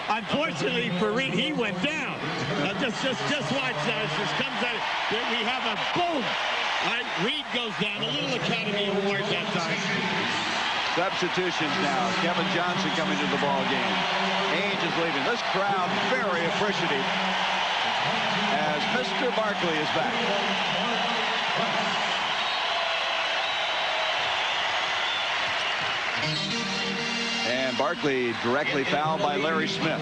Unfortunately for Reed, he went down. Just watch that. This comes out. We have a boom. All right, Reed goes down. A little Academy Award that time. Substitutions now. Kevin Johnson coming to the ball game. Ainge is leaving. This crowd very appreciative as Mr. Barkley is back. And Barkley directly fouled by Larry Smith.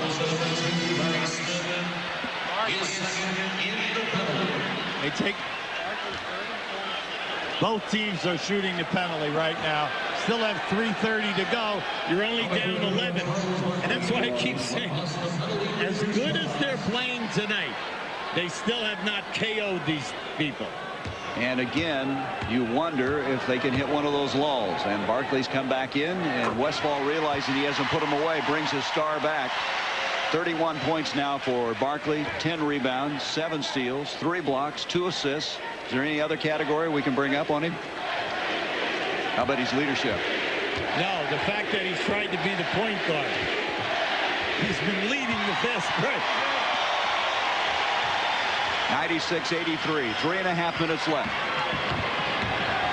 They take. Both teams are shooting the penalty right now. Still have 3:30 to go. You're only down 11. And that's why I keep saying, as good as they're playing tonight, they still have not KO'd these people. And again, you wonder if they can hit one of those lulls. And Barkley's come back in, and Westphal, realizing he hasn't put him away, brings his star back. 31 points now for Barkley, 10 rebounds, 7 steals, 3 blocks, 2 assists. Is there any other category we can bring up on him? How about his leadership? No, the fact that he's tried to be the point guard. He's been leading the fast break. 96-83, 3.5 minutes left.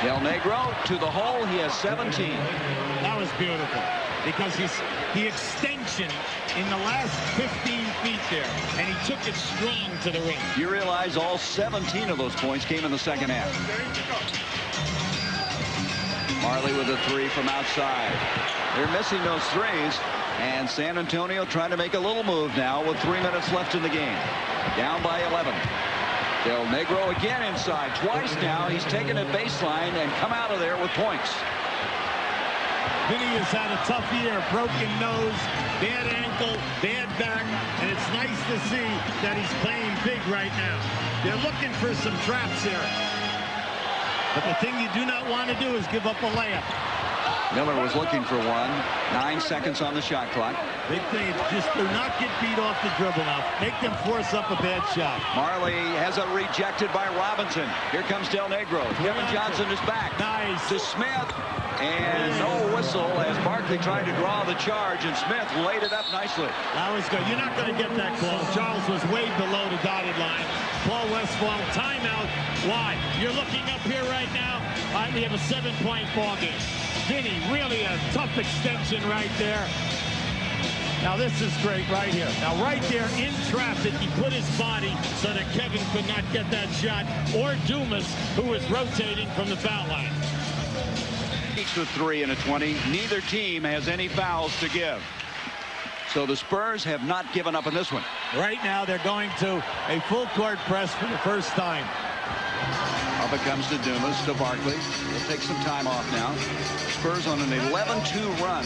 Del Negro to the hole. He has 17. That was beautiful because the extension in the last 15 feet there, and he took it strong to the rim. You realize all 17 of those points came in the second half. Marley with a 3 from outside. They're missing those threes, and San Antonio trying to make a little move now with 3 minutes left in the game. Down by 11. Del Negro again inside twice now. He's taken a baseline and come out of there with points. Vinny has had a tough year. Broken nose, bad ankle, bad back, and it's nice to see that he's playing big right now. They're looking for some traps here. But the thing you do not want to do is give up a layup. Miller was looking for one. 9 seconds on the shot clock. Big thing is just do not get beat off the dribble now. Make them force up a bad shot. Marley has it rejected by Robinson. Here comes Del Negro. Kevin Johnson is back. Nice. To Smith. And no whistle as Barkley tried to draw the charge, and Smith laid it up nicely. That was good. You're not going to get that call. Charles was way below the dotted line. Paul Westphal, timeout. Why? You're looking up here right now. We have a 7-point ball game. Vinny, really a tough extension right there. Now this is great right here. Now right there in traffic, he put his body so that Kevin could not get that shot, or Dumas, who was rotating from the foul line. Each with 3 and a 20. Neither team has any fouls to give. So the Spurs have not given up in this one. Right now they're going to a full court press for the first time. Up it comes to Dumas, to Barkley. We'll take some time off now. Spurs on an 11-2 run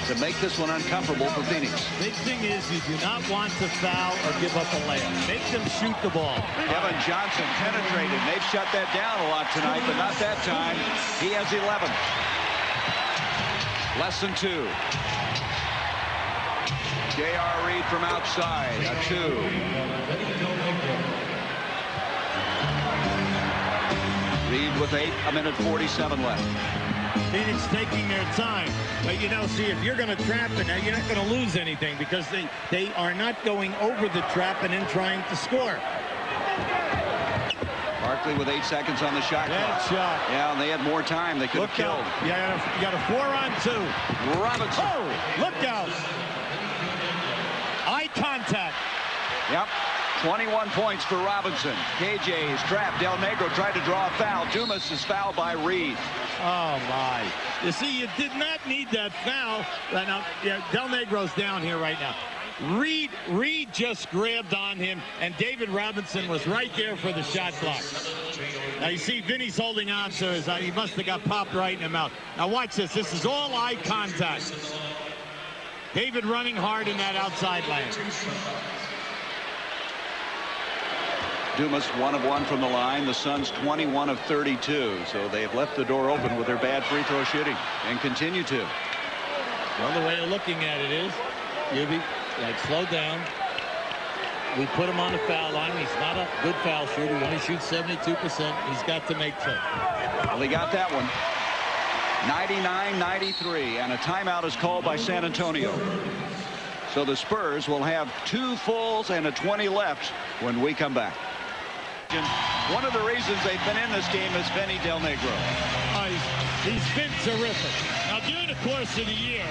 to make this one uncomfortable for Phoenix. Big thing is you do not want to foul or give up a layup. Make them shoot the ball. Kevin Johnson penetrated. They've shut that down a lot tonight, but not that time. He has 11. Less than 2. J.R. Reed from outside, a 2. Reed with 8, a minute 47 left. Phoenix taking their time. But, you know, see, if you're going to trap it, now you're not going to lose anything because they are not going over the trap and then trying to score. Barkley with 8 seconds on the shot clock. Bad shot. Yeah, and they had more time. They could have killed. Yeah, you got a 4-on-2. Robinson. Oh, look out. Eye contact. Yep. 21 points for Robinson. KJ is trapped. Del Negro tried to draw a foul. Dumas is fouled by Reed. Oh, my. You see, you did not need that foul. Now, yeah, Del Negro's down here right now. Reed just grabbed on him, and David Robinson was right there for the shot clock. Now, you see, Vinny's holding on to his he must have got popped right in the mouth. Now, watch this. This is all eye contact. David running hard in that outside lane. Dumas 1 of 1 from the line. The Suns 21 of 32. So they have left the door open with their bad free throw shooting and continue to. Well, the way of looking at it is, you'll be like, slow down. We put him on the foul line. He's not a good foul shooter. He only shoots 72%. He's got to make 2. Well, he got that one. 99-93, and a timeout is called by San Antonio. So the Spurs will have 2 fulls and a 20 left when we come back. One of the reasons they've been in this game is Vinny Del Negro. He's been terrific. Now, during the course of the year,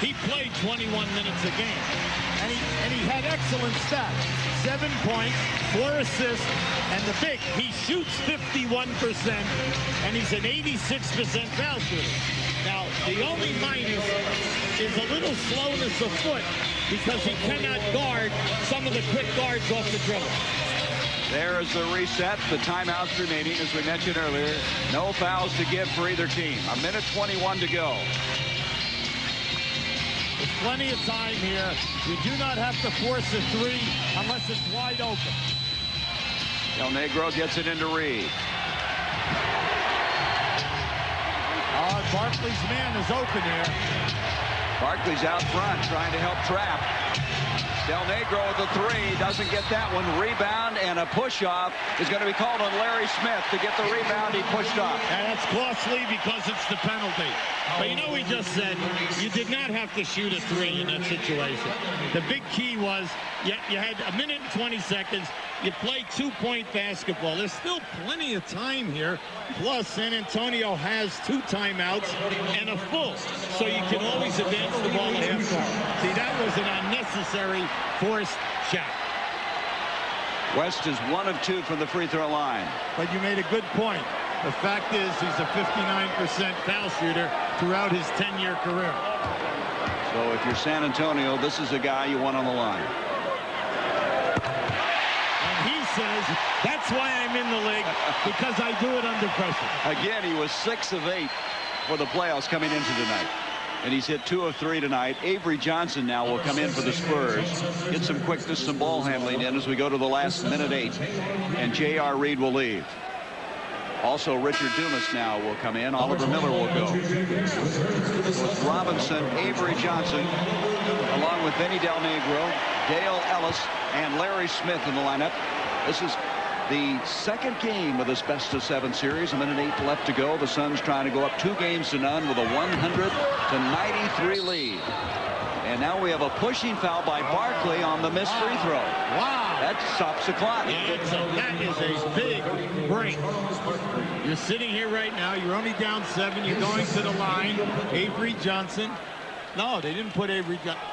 he played 21 minutes a game. And he had excellent stats. 7 points, 4 assists, and the big, he shoots 51%, and he's an 86% foul shooter. Now, the only minus is a little slowness of foot because he cannot guard some of the quick guards off the dribble. There is the reset. The timeouts remaining, as we mentioned earlier. No fouls to give for either team. 1:21 to go. There's plenty of time here. You do not have to force a 3 unless it's wide open. Del Negro gets it into Reed. Barkley's man is open here. Barkley's out front trying to help trap. Del Negro with the 3, doesn't get that one. Rebound and a push-off is going to be called on Larry Smith to get the rebound. He pushed off. And that's costly because it's the penalty. But you know, we just said you did not have to shoot a 3 in that situation. The big key was you had 1:20 seconds. You play 2-point basketball. There's still plenty of time here. Plus, San Antonio has 2 timeouts and a full. So you can always advance the ball at half-court. See, that was an unnecessary forced shot. West is 1 of 2 from the free throw line. But you made a good point. The fact is he's a 59% foul shooter throughout his 10-year career. So if you're San Antonio, this is the guy you want on the line. Says that's why I'm in the league, because I do it under pressure. Again, he was 6 of 8 for the playoffs coming into tonight, and he's hit 2 of 3 tonight. Avery Johnson now will come in for the Spurs, get some quickness, some ball handling in as we go to the last 1:08, and J.R. Reed will leave. Also, Richard Dumas now will come in. Oliver Miller will go. So it's Robinson, Avery Johnson, along with Vinny Del Negro, Dale Ellis, and Larry Smith in the lineup. This is the second game of this best-of-7 series. 1:08 left to go. The Suns trying to go up 2-0 with a 100-93 lead. And now we have a pushing foul by Barkley on the missed free throw. Wow. That stops the clock. That is a big break. You're sitting here right now. You're only down 7. You're going to the line. Avery Johnson. No, they didn't put Avery Johnson.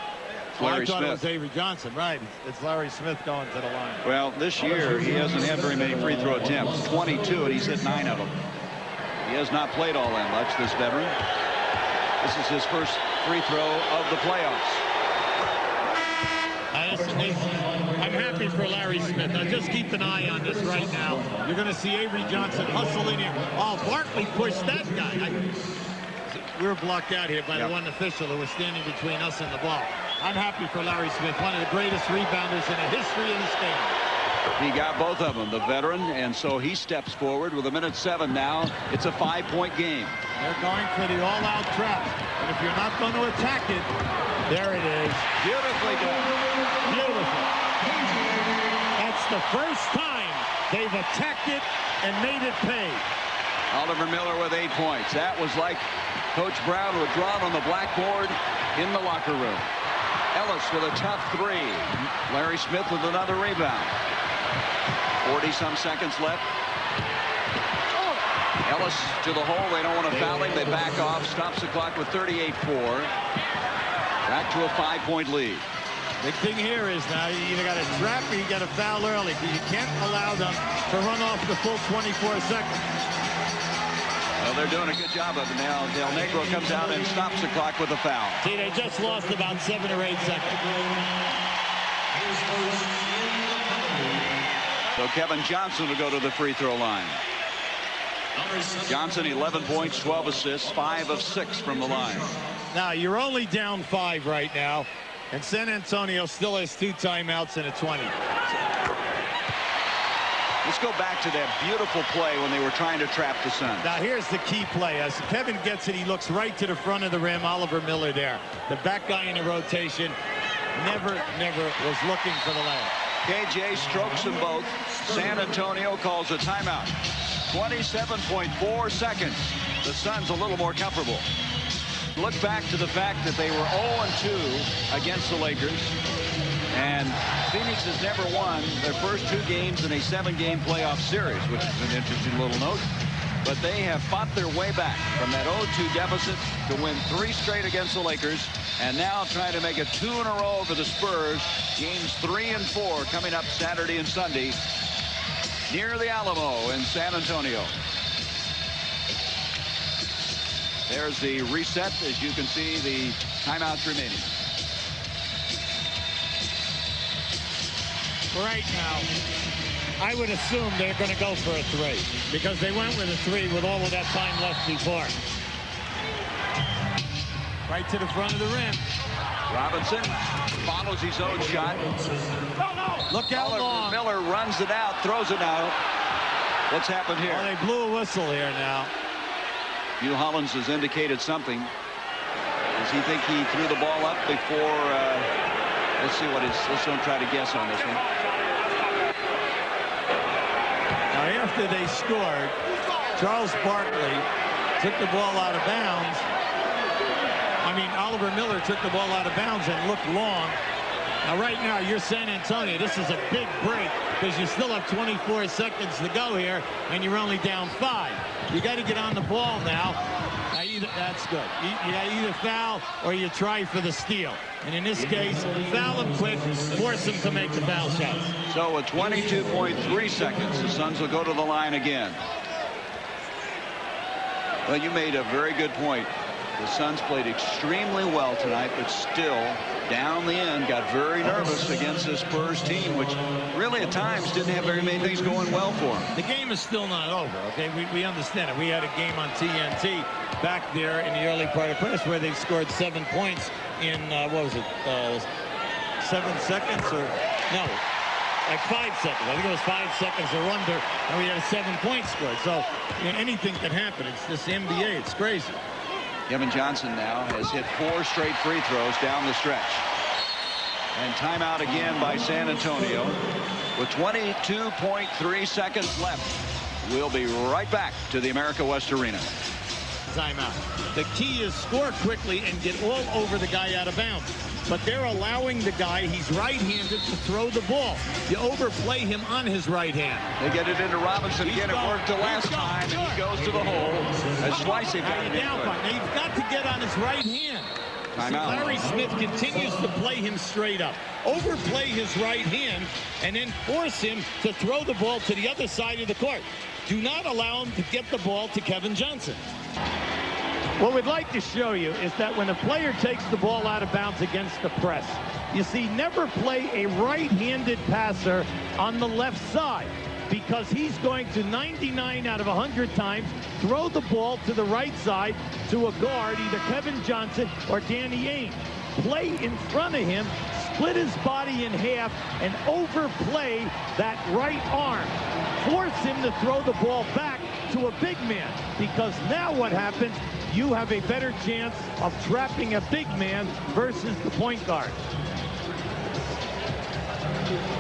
I thought it was Avery Johnson, right? It's Larry Smith going to the line. Well, this year he hasn't had very many free throw attempts. 22, and he's hit 9 of them. He has not played all that much, this veteran. This is his first free throw of the playoffs. I'm happy for Larry Smith. Now just keep an eye on this right now. You're going to see Avery Johnson hustle in here. Oh, Barkley pushed that guy. We were blocked out here by the one official who was standing between us and the ball. I'm happy for Larry Smith, one of the greatest rebounders in the history of this game. He got both of them, the veteran, and so he steps forward with 1:07 now. It's a 5-point game. They're going for the all-out trap. And if you're not going to attack it, there it is. Beautifully done. Beautiful. That's the first time they've attacked it and made it pay. Oliver Miller with 8 points. That was like Coach Brown would draw it on the blackboard in the locker room. Ellis with a tough 3. Larry Smith with another rebound. 40-some seconds left. Ellis to the hole. They don't want to foul him. They back off. Stops the clock with 38-4. Back to a 5-point lead. Big thing here is now you either got to trap or you got to foul early, because you can't allow them to run off the full 24 seconds. Well, they're doing a good job of it now. Del Negro comes out and stops the clock with a foul. See, they just lost about 7 or 8 seconds. So Kevin Johnson will go to the free throw line. Johnson, 11 points, 12 assists, 5 of 6 from the line. Now, you're only down 5 right now, and San Antonio still has 2 timeouts and a 20. Let's go back to that beautiful play when they were trying to trap the Suns. Now, here's the key play. As Kevin gets it, he looks right to the front of the rim. Oliver Miller there. The back guy in the rotation never was looking for the layup. KJ strokes them both. San Antonio calls a timeout. 27.4 seconds. The Suns a little more comfortable. Look back to the fact that they were 0-2 against the Lakers. And Phoenix has never won their first 2 games in a 7-game playoff series, which is an interesting little note. But they have fought their way back from that 0-2 deficit to win 3 straight against the Lakers, and now trying to make it 2 in a row for the Spurs. Games 3 and 4 coming up Saturday and Sunday near the Alamo in San Antonio. There's the reset. As you can see, the timeouts remaining. Right now, I would assume they're going to go for a 3 because they went with a 3 with all of that time left before. Right to the front of the rim. Robinson follows his own shot. Look out long. Miller runs it out, throws it out. What's happened here? Oh, they blew a whistle here now. Hugh Hollins has indicated something. Does he think he threw the ball up before? Let's see what let's don't try to guess on this one. Now, after they scored, Charles Barkley took the ball out of bounds. Oliver Miller took the ball out of bounds and looked long. Now, right now, you're San Antonio. This is a big break because you still have 24 seconds to go here, and you're only down 5. You got to get on the ball now. That's good. You got to either foul or you try for the steal. And in this case, foul him quick, force him to make the foul shots. So with 22.3 seconds, the Suns will go to the line again. Well, you made a very good point. The Suns played extremely well tonight, but still, down the end, got very nervous against this Spurs team, which really at times didn't have very many things going well for them. The game is still not over, okay? We understand it. We had a game on TNT back there in the early part of press where they scored 7 points in, 7 seconds or, no, like 5 seconds. I think it was 5 seconds or under, and we had a 7-point score. So, anything can happen. It's this NBA. It's crazy. Kevin Johnson now has hit 4 straight free throws down the stretch. And timeout again by San Antonio with 22.3 seconds left. We'll be right back to the America West Arena. Timeout. The key is score quickly and get all over the guy out of bounds. But they're allowing the guy, he's right-handed, to throw the ball. You overplay him on his right hand. They get it into Robinson again. It worked the last time, and he goes to the hole. As Schweiss got it in. Now you've got to get on his right hand. Larry Smith continues to play him straight up. Overplay his right hand, and then force him to throw the ball to the other side of the court. Do not allow him to get the ball to Kevin Johnson. What we'd like to show you is that when a player takes the ball out of bounds against the press, you see, never play a right-handed passer on the left side because he's going to 99 out of 100 times throw the ball to the right side to a guard, either Kevin Johnson or Danny Ainge. Play in front of him, split his body in half, and overplay that right arm. Force him to throw the ball back to a big man, because now what happens, you have a better chance of trapping a big man versus the point guard.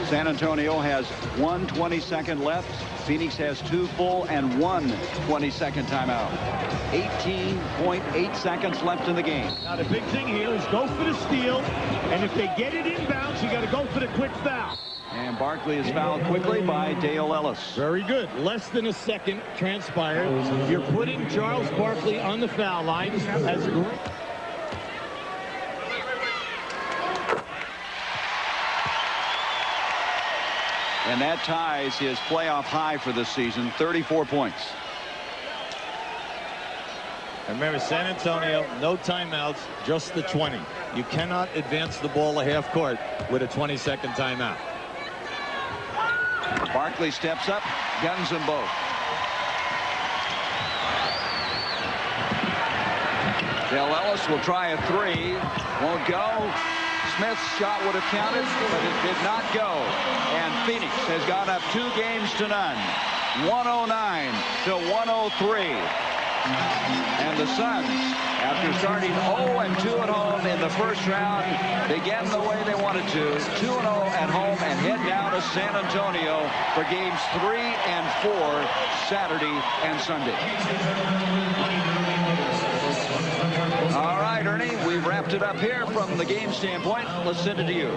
San Antonio has 1 20-second left. Phoenix has 2 full and 1 20-second timeout. 18.8 seconds left in the game. Now the big thing here is go for the steal, and if they get it inbounds, you got to go for the quick foul. And Barkley is fouled quickly by Dale Ellis. Very good. Less than a second transpired. You're putting Charles Barkley on the foul line. And that ties his playoff high for this season, 34 points. And remember, San Antonio, no timeouts, just the 20. You cannot advance the ball a half court with a 20-second timeout. Barkley steps up, guns them both. Dale Ellis will try a 3. Won't go. Smith's shot would have counted, but it did not go. And Phoenix has gone up 2 games to none. 109 to 103. And the Suns, after starting 0-2 at home in the first round, began the way they wanted to, 2-0 at home, and head down to San Antonio for games 3 and 4 Saturday and Sunday. All right. wrapped it up here from the game standpoint. Let's send it to you.